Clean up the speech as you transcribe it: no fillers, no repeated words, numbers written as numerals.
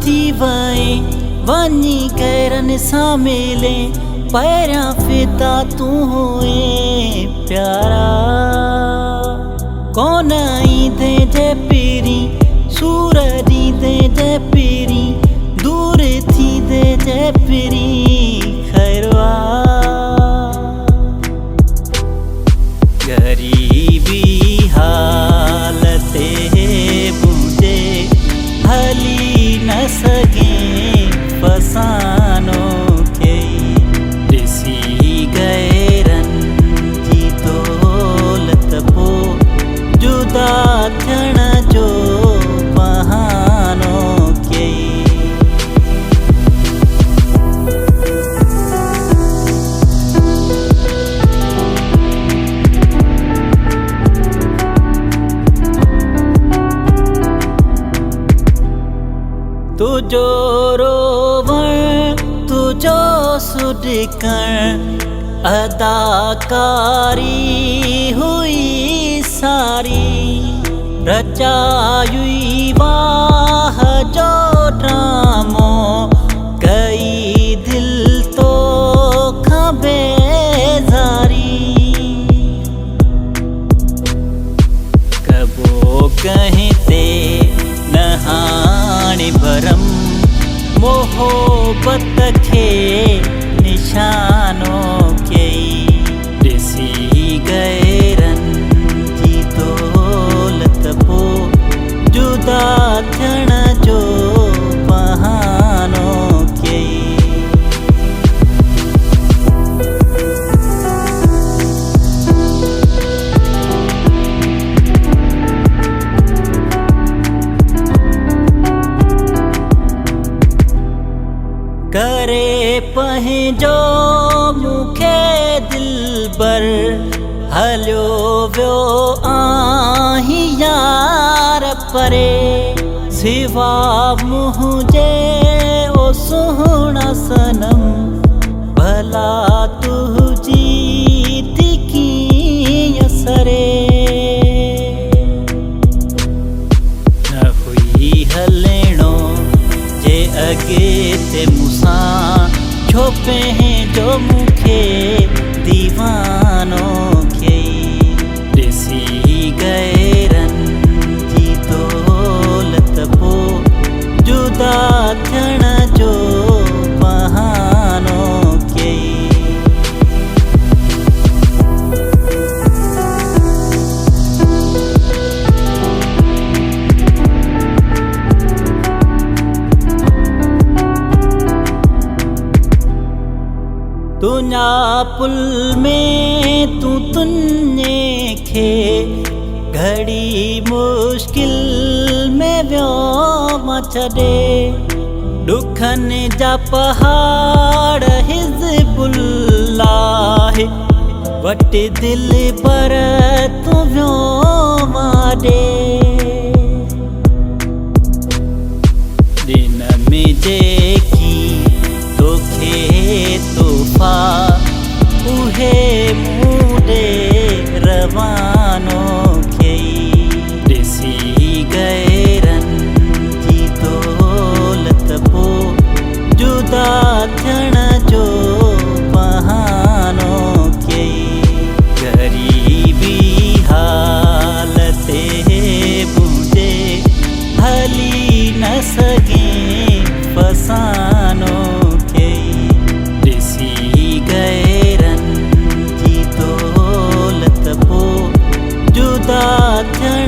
थी वए वञी गैरन सां मिले पहिरियां फिदा तूं हुए प्यारा कोन ईंदे जे पीरी सूर ॾींदे जे पीरी दूर थींदे जे पीरी खैरवा गरीबी हालते मुझे हली न सके फसानो के ॾिसी गैरन जी दौलत पो जुदा थियण जो बहानो के तुझो रोवण तुझो सुॾकण अदाकारी हुई सारी रचायुई वाह जो ड्रामो कई दिल तो बेज़ारी कबो कहीं ते नहाणी भरम मोहब्बत खे निशानो कई ॾिसी गैरन जी दौलत पो जुदा थियण जो बहानो कई करे पंहिंजो मूंखे दिलबर हलियो वियो आहीं यार परे सिवा मुंहिंजे ओ सुहिणा सनम भला तुंहिंजी थी कीअं सरे न हुई हलणो जे अॻिते मूंसां छो पंहिंजो मूंखे दीवानो कई ॾिसी गैरन जी दौलत पो जुदा थियण जो बहानो कई तुंहिंजा पुल में तूं तुंहिंजे खे घड़ी मुश्किल में वियो मां छॾे ॾुखनि जा पहाड़ हिज़बुल्लाह वटि दिल पर तूं वियो मां ॾे दिन में जेकी तोखे तोहफ़ा उहे मूं ॾे रवानो कई ॾिसी गैरन जी दौलत पो जुदा थियण जो बहानो कई गरीबी हालते मुझे हली न सके फसानो गैरन जी दौलत पो जुदा थियण